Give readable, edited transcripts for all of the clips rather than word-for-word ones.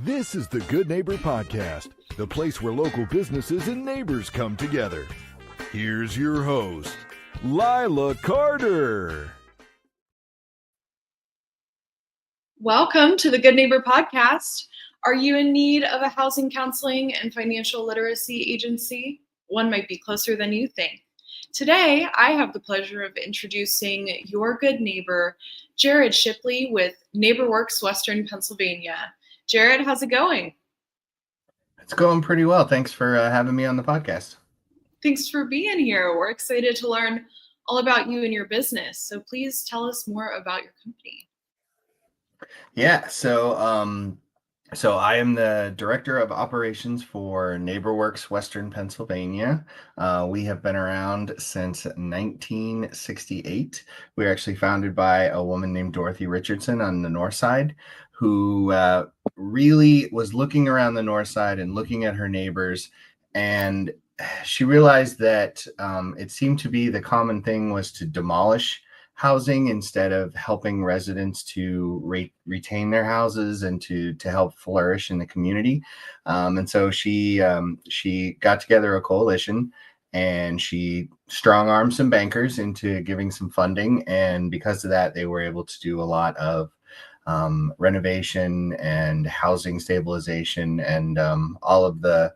This is the Good Neighbor Podcast, the place where local businesses and neighbors come together. Here's your host, Lila Carter. Welcome to the Good Neighbor Podcast. Are you in need of a housing counseling and financial literacy agency? One might be closer than you think. Today, I have the pleasure of introducing your good neighbor, Jarid Shipley with NeighborWorks, Western Pennsylvania. Jarid, how's it going? It's going pretty well. Thanks for having me on the podcast. Thanks for being here. We're excited to learn all about you and your business. So please tell us more about your company. Yeah, so I am the director of operations for NeighborWorks, Western Pennsylvania. We have been around since 1968. We were actually founded by a woman named Dorothy Richardson on the north side, who really was looking around the north side and looking at her neighbors, and she realized that it seemed to be the common thing was to demolish housing instead of helping residents to retain their houses and to help flourish in the community. And so she got together a coalition, and she strong-armed some bankers into giving some funding. And because of that, they were able to do a lot of renovation and housing stabilization and all of the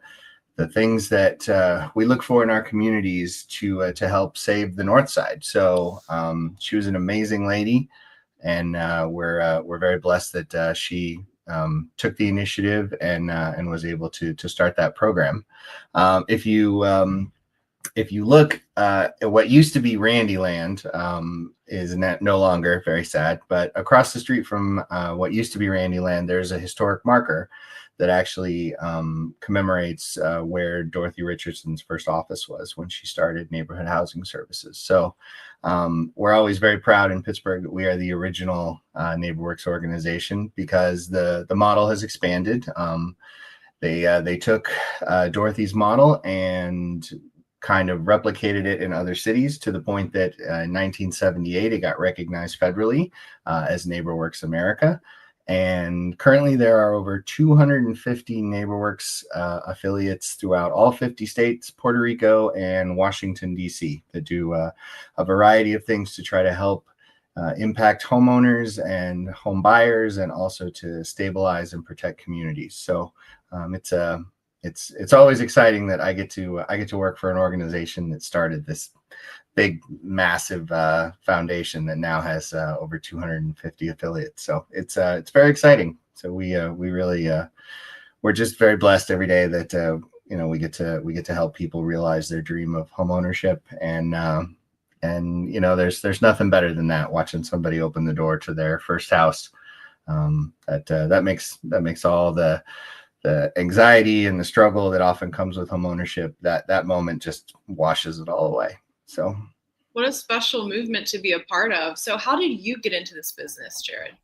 things that we look for in our communities to help save the north side. So she was an amazing lady, and we're very blessed that she took the initiative and was able to start that program. If you look at what used to be Randyland, is no longer, very sad, but across the street from what used to be Randyland, there's a historic marker that actually commemorates where Dorothy Richardson's first office was when she started neighborhood housing services. So we're always very proud in Pittsburgh that we are the original NeighborWorks organization, because the model has expanded. They took Dorothy's model and kind of replicated it in other cities, to the point that in 1978 it got recognized federally as NeighborWorks America. And currently there are over 250 NeighborWorks affiliates throughout all 50 states, Puerto Rico, and Washington, D.C. that do a variety of things to try to help impact homeowners and home buyers, and also to stabilize and protect communities. So it's always exciting that I get to work for an organization that started this big, massive foundation that now has over 250 affiliates. So it's very exciting. So we really we're just very blessed every day that we get to help people realize their dream of home ownership, and there's nothing better than that, watching somebody open the door to their first house. That makes all the anxiety and the struggle that often comes with home ownership, that moment just washes it all away. So what a special movement to be a part of. So how did you get into this business, Jarid?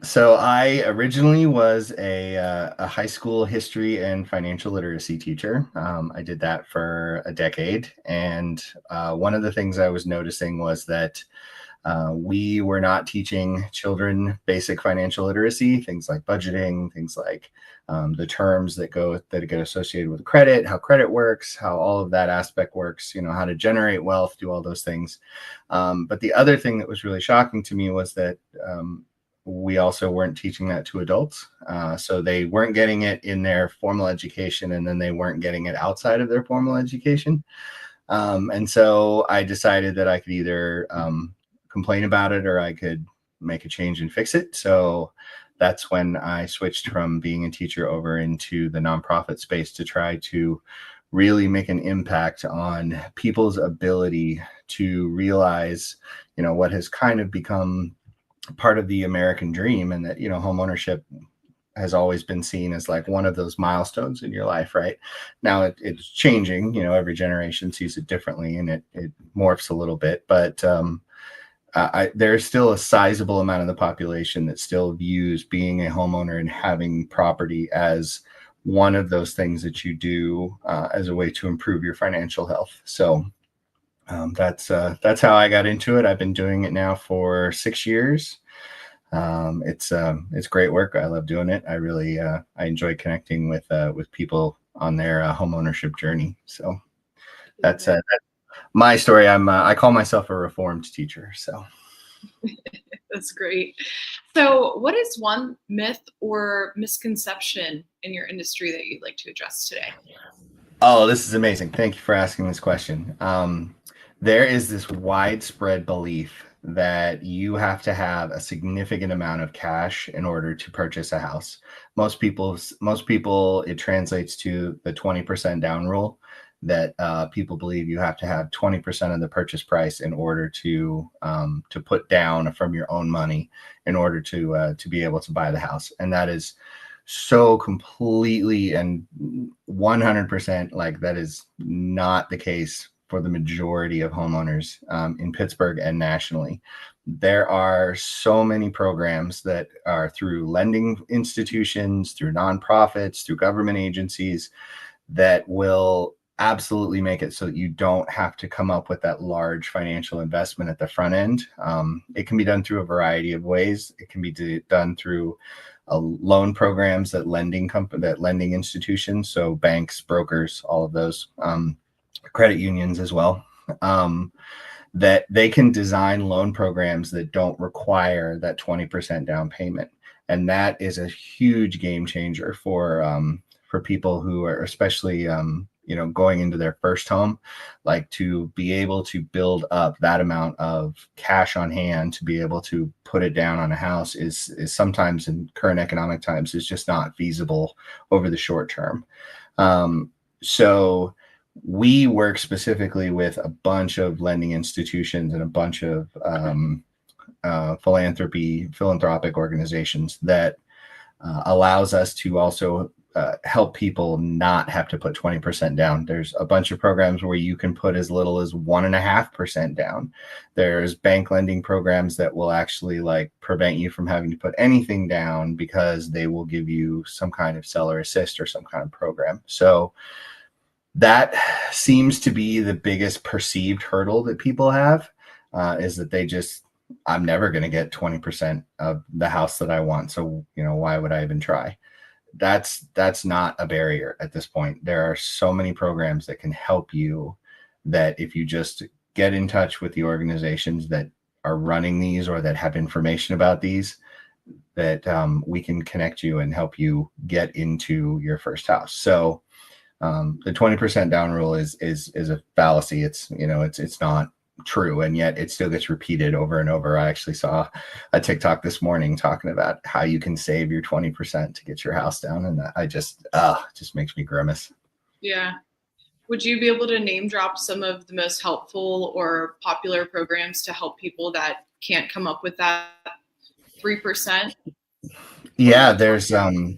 So I originally was a high school history and financial literacy teacher. I did that for a decade. And one of the things I was noticing was that we were not teaching children basic financial literacy, things like budgeting, things like the terms that get associated with credit, how credit works, how all of that aspect works, how to generate wealth, do all those things. But the other thing that was really shocking to me was that we also weren't teaching that to adults. So they weren't getting it in their formal education, and then they weren't getting it outside of their formal education. And so I decided that I could either complain about it, or I could make a change and fix it. So that's when I switched from being a teacher over into the nonprofit space to try to really make an impact on people's ability to realize, what has kind of become part of the American dream, and that, home ownership has always been seen as like one of those milestones in your life. Right now it's changing, every generation sees it differently, and it morphs a little bit, but there's still a sizable amount of the population that still views being a homeowner and having property as one of those things that you do as a way to improve your financial health. So that's how I got into it. I've been doing it now for 6 years. It's great work. I love doing it. I really I enjoy connecting with people on their home ownership journey. So that's my story. I call myself a reformed teacher. So That's great. So, what is one myth or misconception in your industry that you'd like to address today? oh, this is amazing. Thank you for asking this question. There is this widespread belief that you have to have a significant amount of cash in order to purchase a house. Most people, it translates to the 20% down rule, that people believe you have to have 20% of the purchase price in order to put down from your own money in order to be able to buy the house. And that is so completely and 100% like that is not the case for the majority of homeowners in Pittsburgh and nationally. There are so many programs that are through lending institutions, through nonprofits, through government agencies that will absolutely make it so that you don't have to come up with that large financial investment at the front end. It can be done through a variety of ways. It can be done through loan programs that lending institutions, so banks, brokers, all of those, credit unions as well, that they can design loan programs that don't require that 20% down payment. And that is a huge game changer for people who are especially going into their first home, like to be able to build up that amount of cash on hand to be able to put it down on a house is sometimes in current economic times is just not feasible over the short term. So we work specifically with a bunch of lending institutions and a bunch of philanthropic organizations that allows us to also help people not have to put 20% down. There's a bunch of programs where you can put as little as 1.5% down. There's bank lending programs that will actually like prevent you from having to put anything down because they will give you some kind of seller assist or some kind of program. So that seems to be the biggest perceived hurdle that people have, is that I'm never going to get 20% of the house that I want. So, why would I even try? That's not a barrier at this point. There are so many programs that can help you, that if you just get in touch with the organizations that are running these or that have information about these, that we can connect you and help you get into your first house. So the 20% down rule is a fallacy. It's not true, and yet it still gets repeated over and over. I actually saw a TikTok this morning talking about how you can save your 20% to get your house down, and I just makes me grimace. Yeah. Would you be able to name drop some of the most helpful or popular programs to help people that can't come up with that 3%? Yeah, there's a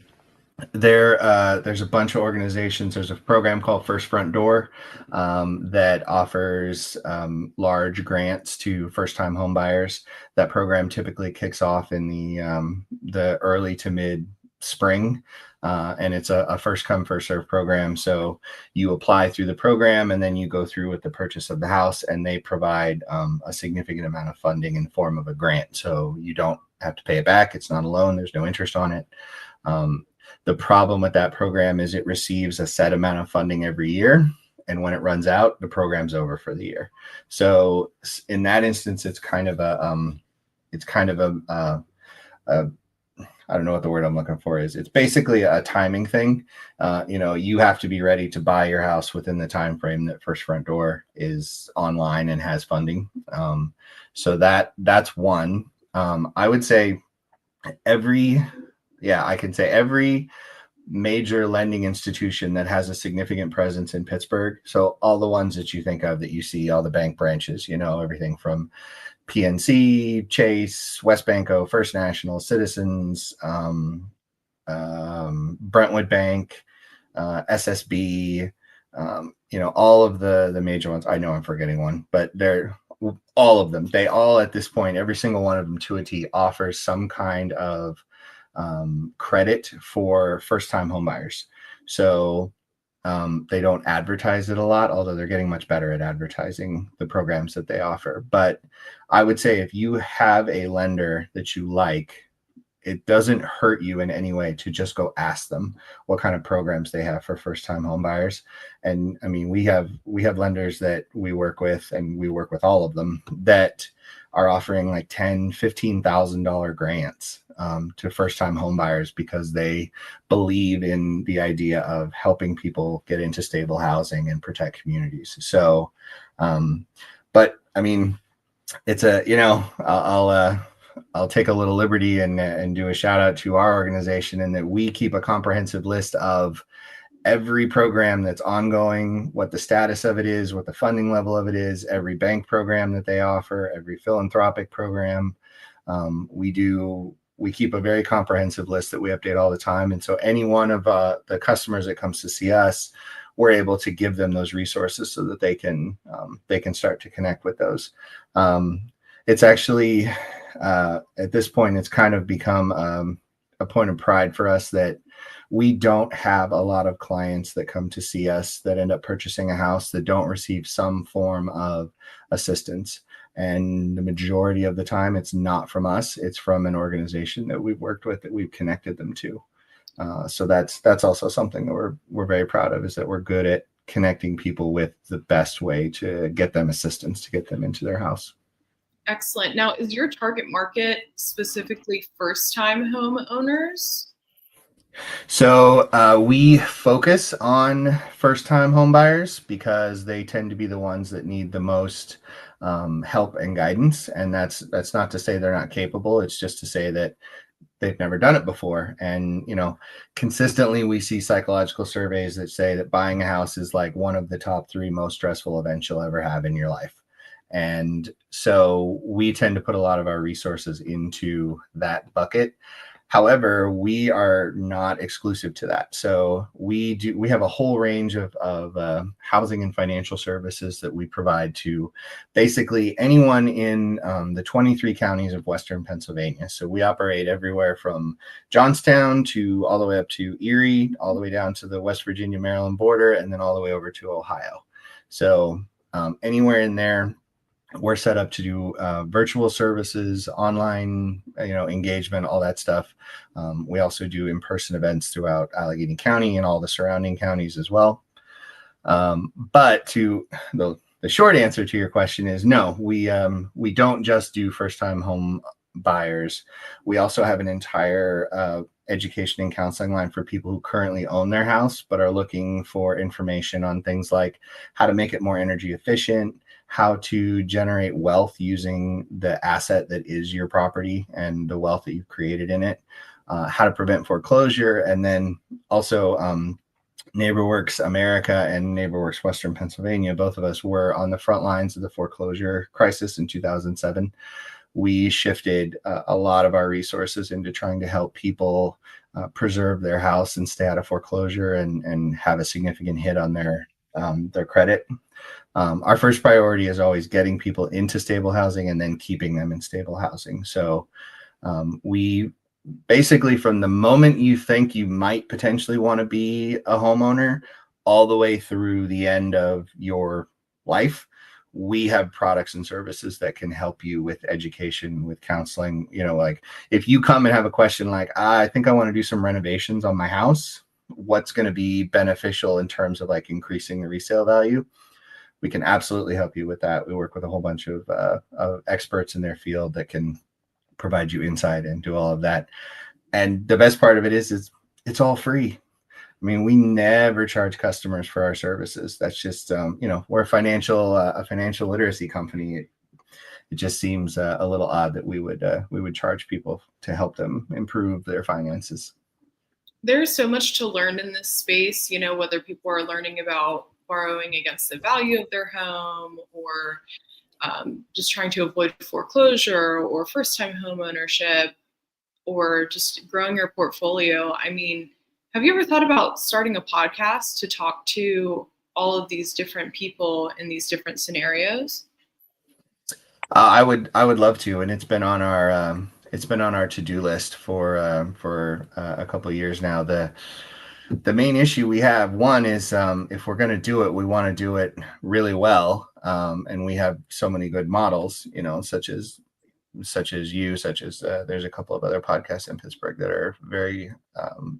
bunch of organizations. There's a program called First Front Door that offers large grants to first-time home buyers. That program typically kicks off in the early to mid spring, and it's a first come first serve program. So you apply through the program, and then you go through with the purchase of the house, and they provide a significant amount of funding in the form of a grant. So you don't have to pay it back. It's not a loan. There's no interest on it. The problem with that program is it receives a set amount of funding every year. And when it runs out, the program's over for the year. So in that instance, it's kind of a I don't know what the word I'm looking for is. It's basically a timing thing. You have to be ready to buy your house within the time frame that First Front Door is online and has funding. So that's one. I would say every major lending institution that has a significant presence in Pittsburgh. So all the ones that you think of that you see, all the bank branches, everything from PNC, Chase, Westbanco, First National, Citizens, Brentwood Bank, SSB, all of the major ones. I know I'm forgetting one, but they're all of them. They all, at this point, every single one of them to a T offers some kind of credit for first-time home buyers. So they don't advertise it a lot, although they're getting much better at advertising the programs that they offer. But I would say if you have a lender that you like it doesn't hurt you in any way to just go ask them what kind of programs they have for first-time home buyers. And I mean, we have lenders that we work with, and we work with all of them, that are offering like $10,000-$15,000 grants to first-time home buyers because they believe in the idea of helping people get into stable housing and protect communities. So, but I mean, it's I'll take a little liberty and do a shout out to our organization, in that we keep a comprehensive list of every program that's ongoing, what the status of it is, what the funding level of it is, every bank program that they offer, every philanthropic program. We keep a very comprehensive list that we update all the time. And so any one of the customers that comes to see us, we're able to give them those resources so that they can start to connect with those. It's actually, at this point, it's kind of become a point of pride for us that we don't have a lot of clients that come to see us that end up purchasing a house that don't receive some form of assistance. And the majority of the time, it's not from us. It's from an organization that we've worked with, that we've connected them to. So that's also something that we're very proud of, is that we're good at connecting people with the best way to get them assistance to get them into their house. Excellent. Now, is your target market specifically first-time home owners? So we focus on first-time home buyers because they tend to be the ones that need the most help and guidance. And that's not to say they're not capable. It's just to say that they've never done it before. And, consistently we see psychological surveys that say that buying a house is like one of the top 3 most stressful events you'll ever have in your life. And so we tend to put a lot of our resources into that bucket. However, we are not exclusive to that. So we have a whole range of housing and financial services that we provide to basically anyone in the 23 counties of Western Pennsylvania. So we operate everywhere from Johnstown to all the way up to Erie, all the way down to the West Virginia, Maryland border, and then all the way over to Ohio. So anywhere in there, we're set up to do virtual services, online, engagement, all that stuff. We also do in-person events throughout Allegheny County and all the surrounding counties as well. But to the short answer to your question is no, we don't just do first-time home buyers. We also have an entire education and counseling line for people who currently own their house but are looking for information on things like how to make it more energy efficient, how to generate wealth using the asset that is your property and the wealth that you've created in it, how to prevent foreclosure, and then also NeighborWorks America and NeighborWorks Western Pennsylvania, both of us were on the front lines of the foreclosure crisis in 2007. We shifted a lot of our resources into trying to help people preserve their house and stay out of foreclosure and have a significant hit on their credit. Our first priority is always getting people into stable housing and then keeping them in stable housing. So we basically, from the moment you think you might potentially want to be a homeowner all the way through the end of your life, we have products and services that can help you with education, with counseling. Like if you come and have a question like, I think I want to do some renovations on my house, what's going to be beneficial in terms of like increasing the resale value? We can absolutely help you with that. We work with a whole bunch of experts in their field that can provide you insight and do all of that. And the best part of it is it's all free. I mean, we never charge customers for our services. That's just, we're a financial literacy company. It just seems a little odd that we would charge people to help them improve their finances. There's so much to learn in this space, whether people are learning about borrowing against the value of their home or just trying to avoid foreclosure or first-time home ownership or just growing your portfolio. I mean, have you ever thought about starting a podcast to talk to all of these different people in these different scenarios? I would love to, and it's been on our to-do list for a couple of years now. The main issue we have, one, is if we're going to do it, we want to do it really well. And we have so many good models, such as such as there's a couple of other podcasts in Pittsburgh that are very,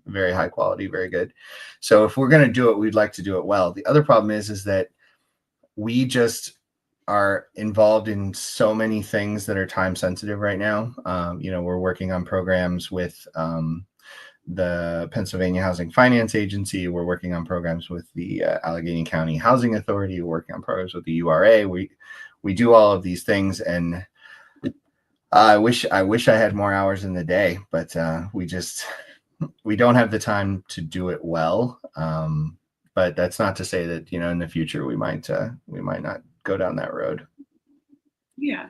very high quality, very good. So if we're going to do it, we'd like to do it well. The other problem is that we just are involved in so many things that are time sensitive right now. We're working on programs with the Pennsylvania Housing Finance Agency. We're working on programs with the Allegheny County Housing Authority. We're working on programs with the URA. We do all of these things, and I wish I had more hours in the day, but we don't have the time to do it well. But that's not to say that, in the future we might not go down that road. Yeah.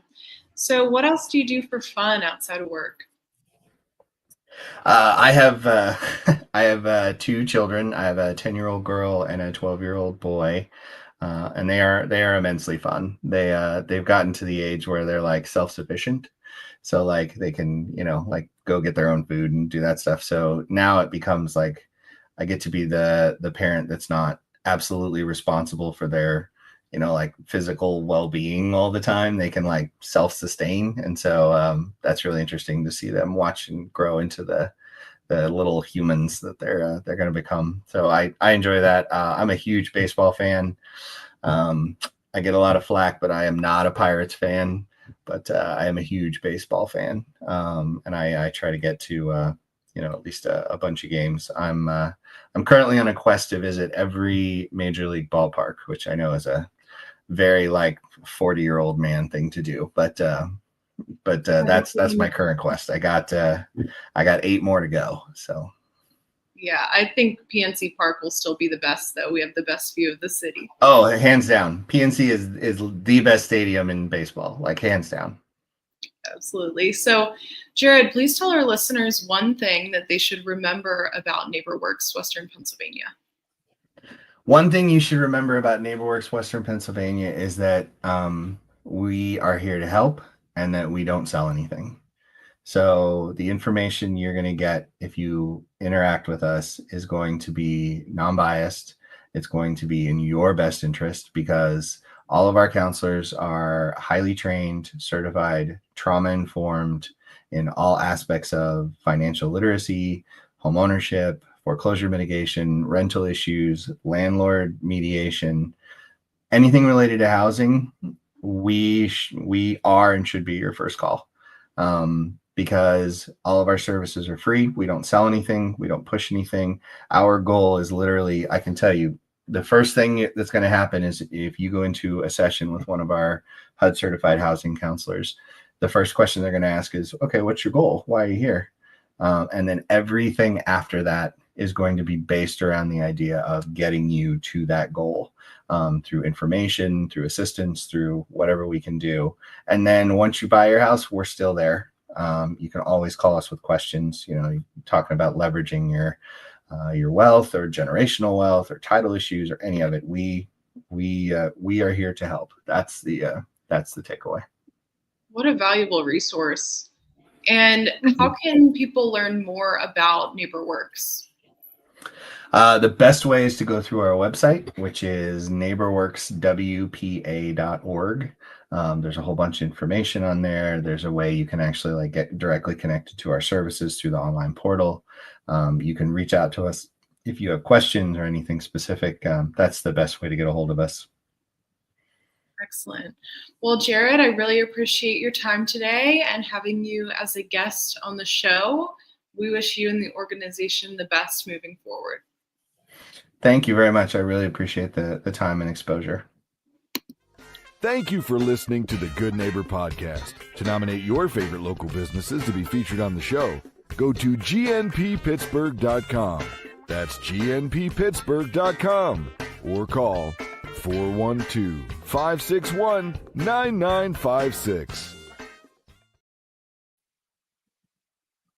So what else do you do for fun outside of work? I have 2 children. I have a 10-year-old girl and a 12-year-old boy, and they are immensely fun. They've gotten to the age where they're like self-sufficient, so like they can like go get their own food and do that stuff. So now it becomes like I get to be the parent that's not absolutely responsible for their like physical well-being all the time. They can like self-sustain, and so that's really interesting to see them watch and grow into the little humans that they're going to become. So I enjoy that. I'm a huge baseball fan. I get a lot of flack, but I am not a Pirates fan, but I am a huge baseball fan, and I try to get to at least a bunch of games. I'm currently on a quest to visit every major league ballpark, which I know is a very like 40-year-old man thing to do, but that's my current quest. I got 8 more to go. So yeah, I think PNC Park will still be the best, though. We have the best view of the city. Oh, hands down, PNC is the best stadium in baseball, like hands down. Absolutely. So Jared, please tell our listeners one thing that they should remember about NeighborWorks Western Pennsylvania. One thing you should remember about NeighborWorks Western Pennsylvania is that we are here to help and that we don't sell anything. So the information you're going to get if you interact with us is going to be non-biased. It's going to be in your best interest because all of our counselors are highly trained, certified, trauma-informed in all aspects of financial literacy, home ownership, foreclosure mitigation, rental issues, landlord mediation, anything related to housing. We are and should be your first call, because all of our services are free. We don't sell anything. We don't push anything. Our goal is literally, I can tell you, the first thing that's going to happen is if you go into a session with one of our HUD certified housing counselors, the first question they're going to ask is, okay, what's your goal? Why are you here? And then everything after that is going to be based around the idea of getting you to that goal, through information, through assistance, through whatever we can do. And then once you buy your house, we're still there. You can always call us with questions, talking about leveraging your wealth or generational wealth or title issues or any of it. We are here to help. That's the takeaway. What a valuable resource. And how can people learn more about NeighborWorks? The best way is to go through our website, which is neighborworkswpa.org. There's a whole bunch of information on there. There's a way you can actually get directly connected to our services through the online portal. You can reach out to us if you have questions or anything specific. That's the best way to get a hold of us. Excellent. Well, Jared, I really appreciate your time today and having you as a guest on the show. We wish you and the organization the best moving forward. Thank you very much. I really appreciate the time and exposure. Thank you for listening to the Good Neighbor Podcast. To nominate your favorite local businesses to be featured on the show, go to gnppittsburgh.com. That's gnppittsburgh.com or call 412-561-9956.